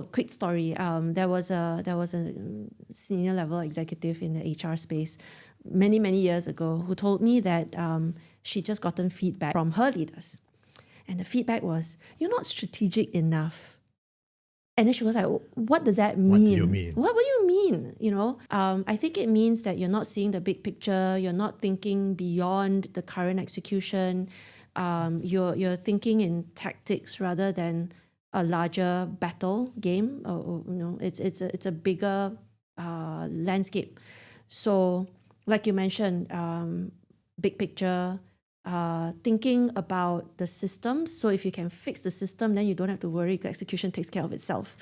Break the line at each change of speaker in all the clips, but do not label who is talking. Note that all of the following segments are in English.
quick story. There was a senior level executive in the HR space many years ago who told me that she'd just gotten feedback from her leaders. And the feedback was, "You're not strategic enough." And then she was like, "What does that mean?
What do you mean?
What do you mean? I think it means that you're not seeing the big picture. You're not thinking beyond the current execution. You're thinking in tactics rather than a larger battle game. It's a bigger landscape. So, like you mentioned, big picture." Thinking about the systems. So if you can fix the system, then you don't have to worry. The execution takes care of itself.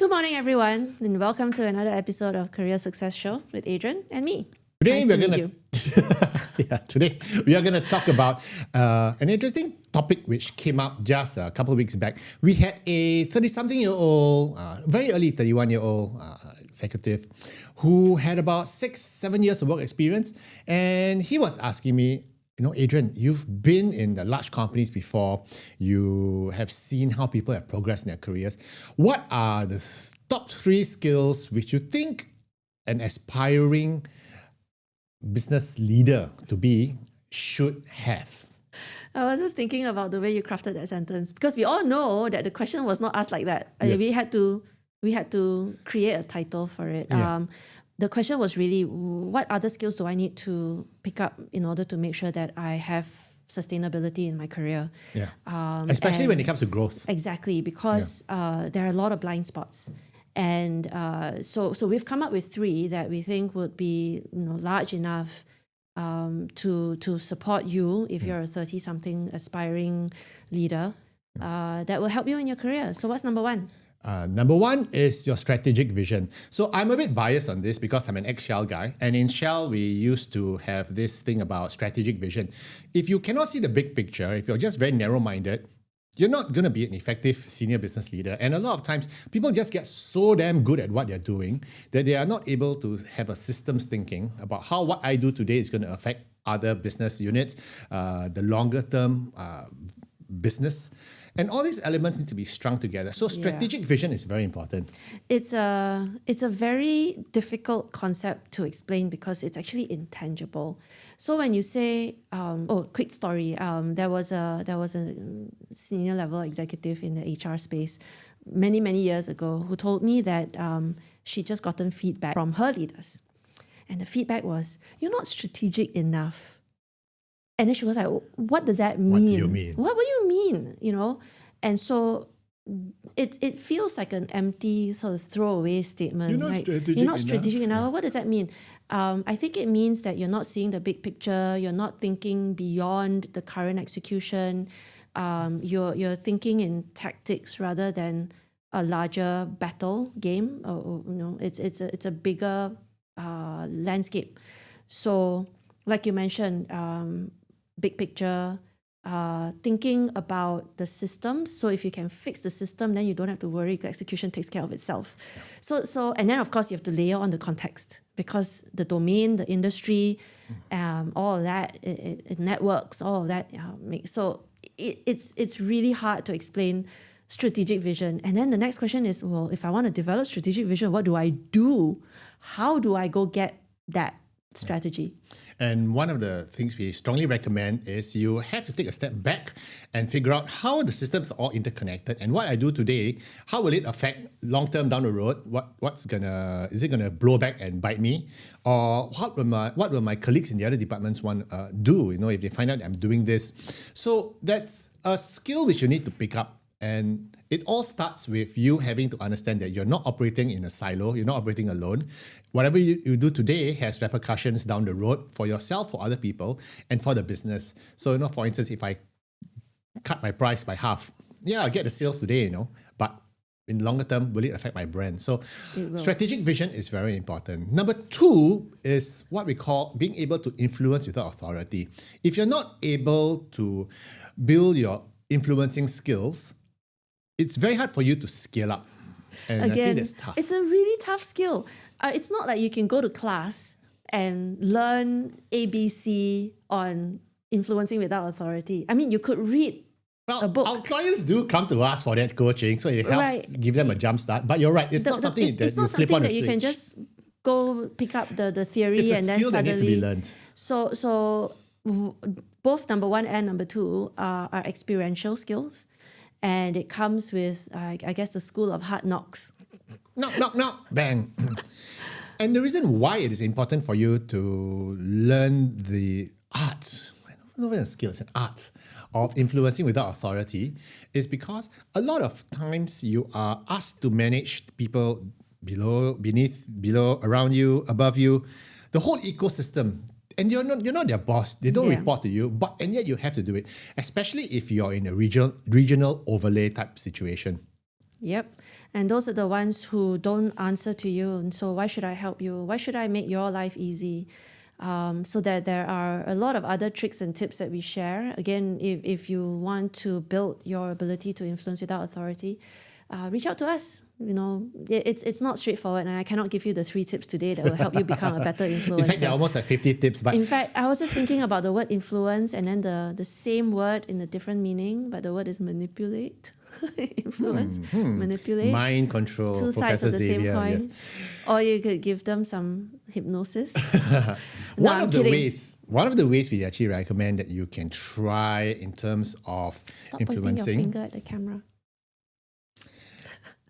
Good morning, everyone, and welcome to another episode of Career Success Show with Adrian and me.
Today
nice to meet you.
Today we are going to talk about an interesting topic which came up just a couple of weeks back. We had a 30-something-year-old, very early 31-year-old executive who had about 6-7 years of work experience, and he was asking me, Adrian, you've been in the large companies before. You have seen how people have progressed in their careers. What are the top 3 skills which you think an aspiring business leader to be should have?
I was just thinking about the way you crafted that sentence, because we all know that the question was not asked like that.
Yes.
We had to create a title for it.
Yeah.
The question was really, what other skills do I need to pick up in order to make sure that I have sustainability in my career?
Yeah. Especially when it comes to growth.
Exactly, because there are a lot of blind spots. And so we've come up with 3 that we think would be large enough to support you if you're a 30-something aspiring leader that will help you in your career. So what's number 1?
Number 1 is your strategic vision. So I'm a bit biased on this because I'm an ex-Shell guy. And in Shell, we used to have this thing about strategic vision. If you cannot see the big picture, if you're just very narrow-minded, you're not going to be an effective senior business leader. And a lot of times, people just get so damn good at what they're doing that they are not able to have a systems thinking about how what I do today is going to affect other business units, the longer-term business. And all these elements need to be strung together. So strategic vision is very important.
It's a very difficult concept to explain because it's actually intangible. So when you say, quick story, there was a senior level executive in the HR space many years ago who told me that she'd just gotten feedback from her leaders. And the feedback was, "You're not strategic enough." And then she was like, "What does that mean?
What do you mean?
What do you mean?" And so it feels like an empty sort of throwaway statement.
You're not strategic
You're not
enough.
strategic enough. What does that mean? I think it means that you're not seeing the big picture. You're not thinking beyond the current execution. You're thinking in tactics rather than a larger battle game. It's a bigger landscape. So, like you mentioned, big picture, thinking about the systems. So if you can fix the system, then you don't have to worry. The execution takes care of itself. Yeah. So and then of course you have to layer on the context because the domain, the industry, all of that, it networks, all of that makes. So it's really hard to explain strategic vision. And then the next question is, well, if I want to develop strategic vision, what do I do? How do I go get that strategy?
And one of the things we strongly recommend is you have to take a step back and figure out how the systems are all interconnected and what I do today, how will it affect long-term down the road? Is it gonna blow back and bite me? Or what will my colleagues in the other departments want do, if they find out I'm doing this? So that's a skill which you need to pick up. And it all starts with you having to understand that you're not operating in a silo, you're not operating alone. Whatever you do today has repercussions down the road for yourself, for other people, and for the business. So, for instance, if I cut my price by half, I get the sales today, but in the longer term, will it affect my brand? So strategic vision is very important. Number 2 is what we call being able to influence without authority. If you're not able to build your influencing skills, it's very hard for you to scale up. And
Again,
I think that's tough.
It's a really tough skill. It's not like you can go to class and learn ABC on influencing without authority. I mean, you could read
Well,
a book.
our clients do come to us for that coaching, so it helps
Right.
give them a jump start. But you're right, it's not something that
it's
you
not
flip
something
on a
that you can
switch.
just go pick up the theory
It's a
and then
skill that
suddenly.
needs to be learned.
So both number one and number two are experiential skills, and it comes with I guess the school of hard knocks.
Knock, knock, knock, bang. And the reason why it is important for you to learn the art, not even a skill, it's an art of influencing without authority, is because a lot of times you are asked to manage people below, beneath, below, around you, above you, the whole ecosystem. And you're not their boss. They don't
Yeah.
report to you, and yet you have to do it, especially if you're in a regional overlay type situation.
Yep. And those are the ones who don't answer to you. And so why should I help you? Why should I make your life easy? So that there are a lot of other tricks and tips that we share. Again, if you want to build your ability to influence without authority, reach out to us. It's not straightforward, and I cannot give you the 3 tips today that will help you become a better influencer.
In fact, there are almost like 50 tips. But
in fact, I was just thinking about the word influence and then the same word in a different meaning, but the word is manipulate. Influence, manipulate.
mind control,
Two sides
Professor
of the
Xavier,
same coin.
yes.
Or you could give them some hypnosis.
One
I'm
of the
kidding.
ways we actually recommend that you can try in terms of
Stop pointing your
influencing.
finger at the camera.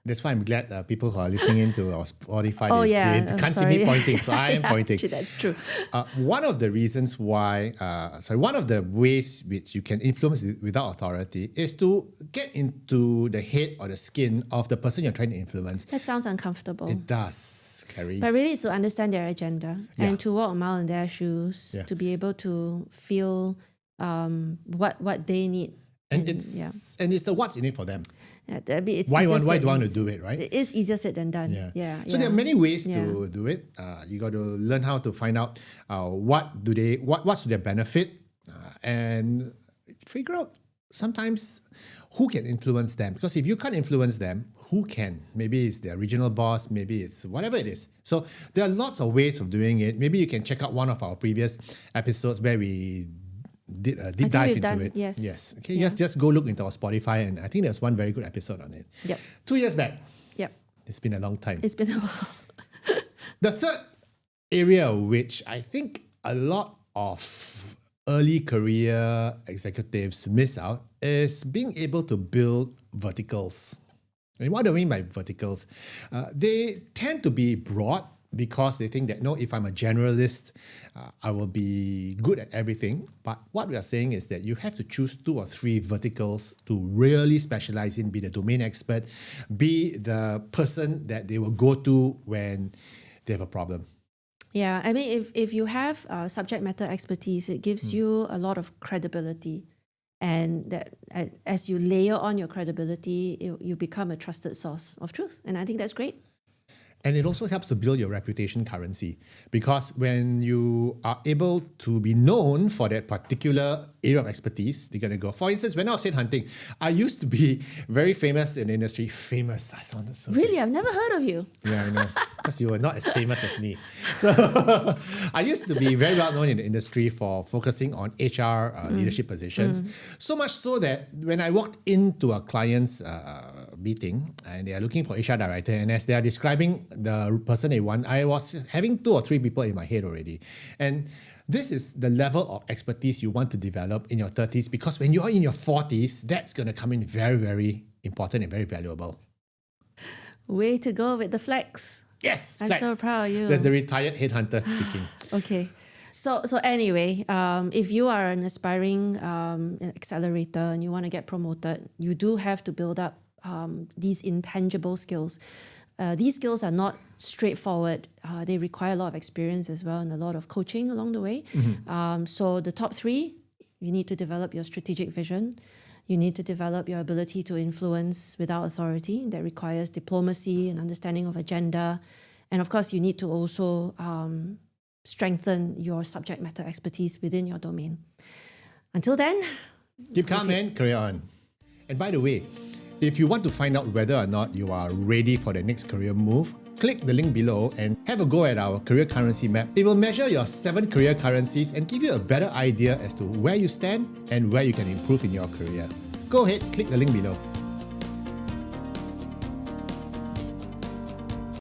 That's why I'm glad people who are listening into our Spotify,
Oh,
they
yeah.
can't see
Sorry.
me pointing, so I am
Yeah,
pointing.
actually, that's true.
One of the reasons why, one of the ways which you can influence without authority is to get into the head or the skin of the person you're trying to influence.
That sounds uncomfortable.
It does, Clarice.
But really, it's to understand their agenda
Yeah.
and to walk a mile in their shoes,
Yeah.
to be able to feel what they need.
And it's the what's in it for them.
Yeah, it's
Why
easier
do
said
you want to
than-
do it, right?
It is easier said than done.
Yeah. So there are many ways
Yeah.
to do it. You got to learn how to find out what's their benefit, and figure out sometimes who can influence them. Because if you can't influence them, who can? Maybe it's their regional boss, maybe it's whatever it is. So there are lots of ways of doing it. Maybe you can check out one of our previous episodes where we did a deep
think
dive
we've
into
done-
it.
yes.
Okay.
Yeah.
Just go look into our Spotify, and I think there's one very good episode on it.
Yep.
2 years back.
Yep.
It's been a long time.
It's been a while.
The third area, which I think a lot of early career executives miss out, is being able to build verticals. And what do I mean by verticals? They tend to be broad because they think that, no, if I'm a generalist, I will be good at everything. But what we are saying is that you have to choose 2 or 3 verticals to really specialize in, be the domain expert, be the person that they will go to when they have a problem.
Yeah, I mean, if you have subject matter expertise, it gives you a lot of credibility. And that as you layer on your credibility, you become a trusted source of truth. And I think that's great.
And it also helps to build your reputation currency, because when you are able to be known for that particular area of expertise, they're going to go. For instance, when I was headhunting, I used to be very famous in the industry. Famous, I sounded so
Really? I've never heard of you.
Yeah, I know. Because you were not as famous as me. So I used to be very well known in the industry for focusing on HR leadership positions. So much so that when I walked into a client's meeting and they are looking for HR director, and as they are describing the person they want, I was having 2 or 3 people in my head already. And this is the level of expertise you want to develop in your 30s, because when you are in your 40s, that's going to come in very, very important and very valuable.
Way to go with the flex.
Yes,
I'm
flex.
so proud of you.
The retired headhunter speaking.
Okay. So anyway, if you are an aspiring accelerator and you want to get promoted, you do have to build up these intangible skills. These skills are not straightforward. They require a lot of experience as well and a lot of coaching along the way. So the top 3, you need to develop your strategic vision. You need to develop your ability to influence without authority. That requires diplomacy and understanding of agenda. And of course, you need to also strengthen your subject matter expertise within your domain. Until then,
Keep calm and carry on. And by the way, if you want to find out whether or not you are ready for the next career move, click the link below and have a go at our career currency map. It will measure your 7 career currencies and give you a better idea as to where you stand and where you can improve in your career. go ahead, click the link below.